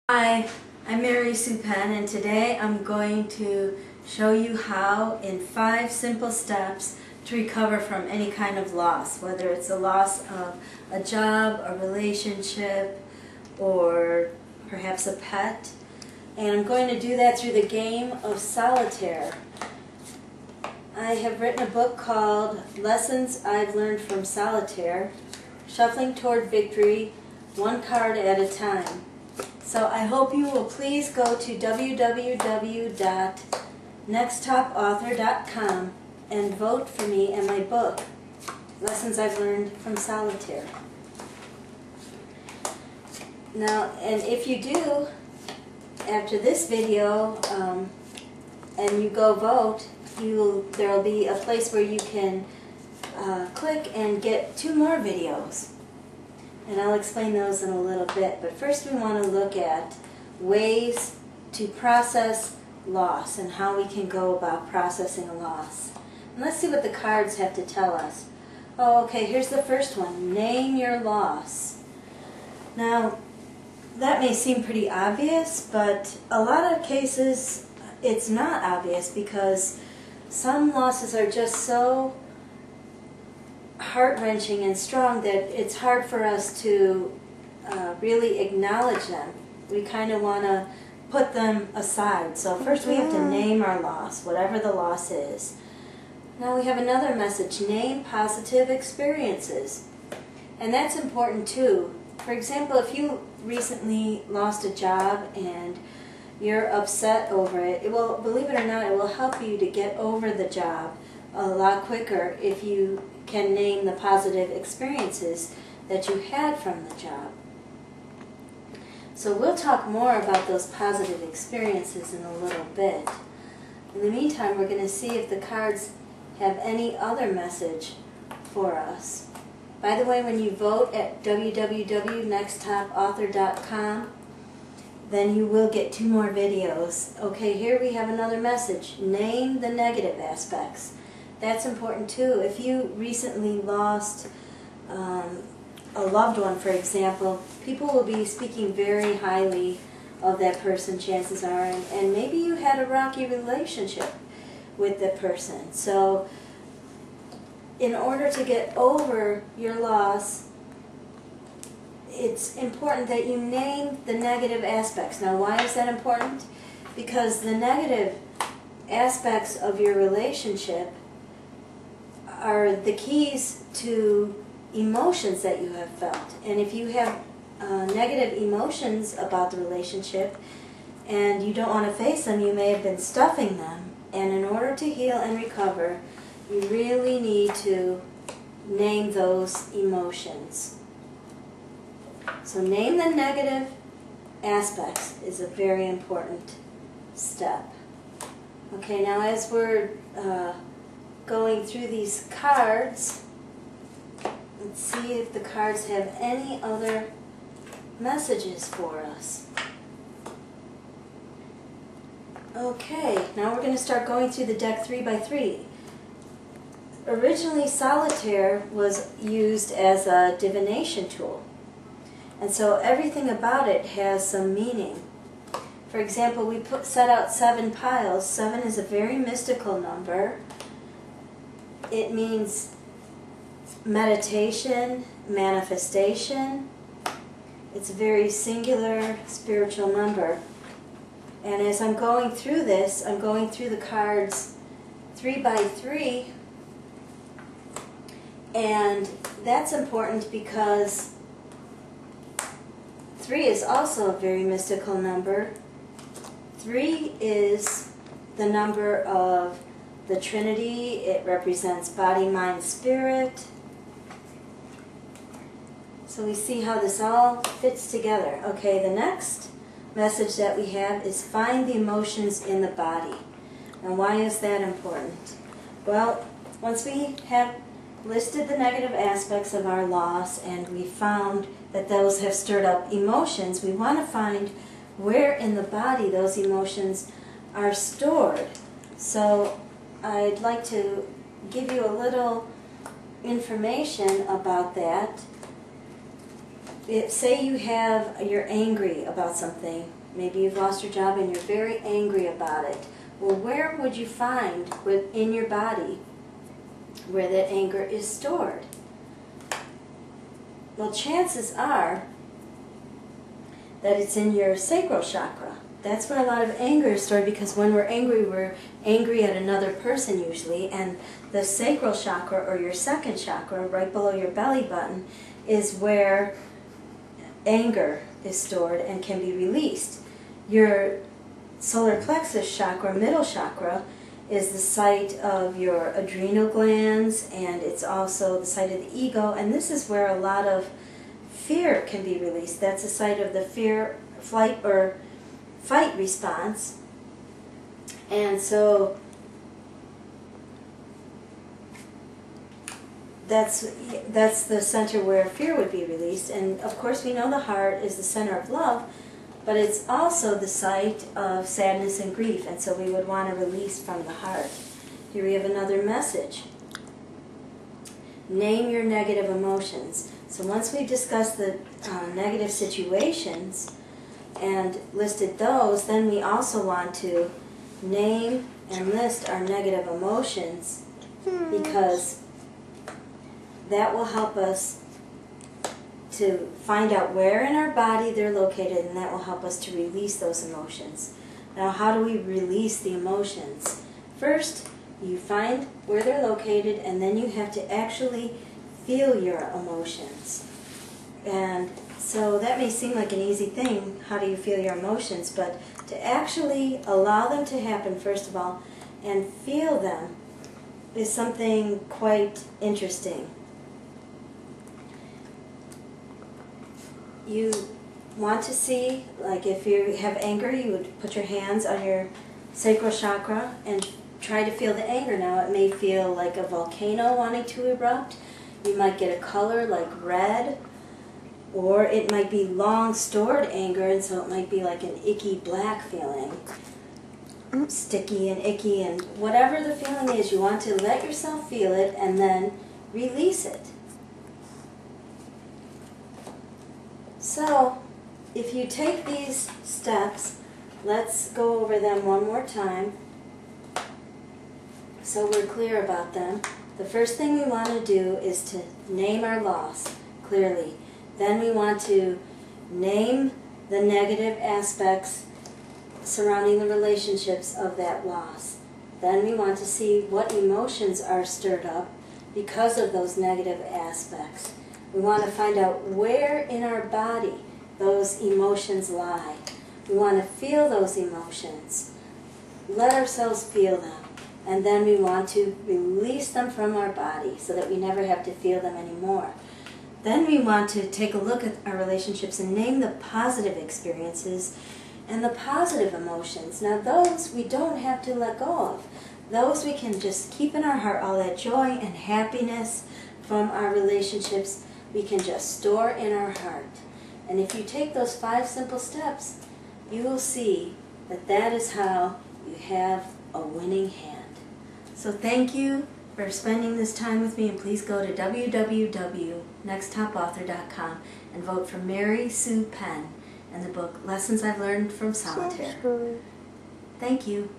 Hi, I'm Mary Sue Penn, and today I'm going to show you how in 5 simple steps to recover from any kind of loss, whether it's a loss of a job, a relationship, or perhaps a pet. And I'm going to do that through the game of solitaire. I have written a book called Lessons I've Learned from Solitaire, Shuffling Toward Victory, One Card at a Time. So I hope you will please go to www.nexttopauthor.com and vote for me and my book, Lessons I've Learned from Solitaire. Now, and if you do, after this video, and you go vote, there will be a place where you can click and get 2 more videos. And I'll explain those in a little bit. But first we want to look at ways to process loss and how we can go about processing a loss. And let's see what the cards have to tell us. Oh, okay, here's the first one. Name your loss. Now, that may seem pretty obvious, but a lot of cases it's not obvious because some losses are just so heart-wrenching and strong that it's hard for us to really acknowledge them. We kind of want to put them aside. So first we have to name our loss, whatever the loss is. Now we have another message, name positive experiences. And that's important too. For example, if you recently lost a job and you're upset over it, believe it or not, it will help you to get over the job a lot quicker if you can name the positive experiences that you had from the job. So we'll talk more about those positive experiences in a little bit. In the meantime, we're going to see if the cards have any other message for us. By the way, when you vote at www.nexttopauthor.com, then you will get 2 more videos. Okay, here we have another message. Name the negative aspects. That's important too. If you recently lost a loved one, for example, people will be speaking very highly of that person, chances are, and maybe you had a rocky relationship with the person. So in order to get over your loss, it's important that you name the negative aspects. Now, why is that important? Because the negative aspects of your relationship are the keys to emotions that you have felt. And if you have negative emotions about the relationship and you don't want to face them, you may have been stuffing them. And in order to heal and recover, you really need to name those emotions. So name the negative aspects is a very important step. Okay, now as we're going through these cards, let's see if the cards have any other messages for us. Okay, now we're going to start going through the deck 3 by 3. Originally, solitaire was used as a divination tool, and so everything about it has some meaning. For example, we set out 7 piles. 7 is a very mystical number. It means meditation, manifestation. It's a very singular spiritual number. And as I'm going through this, I'm going through the cards 3 by 3. And that's important because 3 is also a very mystical number. 3 is the number of the Trinity. It represents body, mind, spirit. So we see how this all fits together. Okay, the next message that we have is find the emotions in the body. Now, why is that important? Well, once we have listed the negative aspects of our loss and we found that those have stirred up emotions, we want to find where in the body those emotions are stored. So I'd like to give you a little information about that. say you're angry about something. Maybe you've lost your job and you're very angry about it. Well, where would you find within your body where that anger is stored? Well, chances are that it's in your sacral chakra. That's where a lot of anger is stored, because when we're angry at another person usually, and the sacral chakra, or your second chakra, right below your belly button, is where anger is stored and can be released. Your solar plexus chakra, middle chakra, is the site of your adrenal glands, and it's also the site of the ego, and this is where a lot of fear can be released. That's the site of the fear, flight, or fight response. And so that's the center where fear would be released. And of course we know the heart is the center of love, but it's also the site of sadness and grief, and so we would want to release from the heart. Here we have another message. Name your negative emotions. So once we've discussed the negative situations and listed those, then we also want to name and list our negative emotions, because that will help us to find out where in our body they're located, and that will help us to release those emotions. Now, how do we release the emotions? First, you find where they're located, and then you have to actually feel your emotions. And so that may seem like an easy thing, how do you feel your emotions, but to actually allow them to happen, first of all, and feel them is something quite interesting. You want to see, like if you have anger, you would put your hands on your sacral chakra and try to feel the anger. Now it may feel like a volcano wanting to erupt. You might get a color like red, or it might be long stored anger, and so it might be like an icky black feeling, sticky and icky, and whatever the feeling is, you want to let yourself feel it and then release it. So, if you take these steps, let's go over them one more time so we're clear about them. The first thing we want to do is to name our loss clearly. Then we want to name the negative aspects surrounding the relationships of that loss. Then we want to see what emotions are stirred up because of those negative aspects. We want to find out where in our body those emotions lie. We want to feel those emotions. Let ourselves feel them. And then we want to release them from our body so that we never have to feel them anymore. Then we want to take a look at our relationships and name the positive experiences and the positive emotions. Now those we don't have to let go of. Those we can just keep in our heart, all that joy and happiness from our relationships we can just store in our heart. And if you take those 5 simple steps, you will see that that is how you have a winning hand. So thank you for spending this time with me, and please go to www.nexttopauthor.com and vote for Mary Sue Penn and the book Lessons I've Learned from Solitaire. Thank you.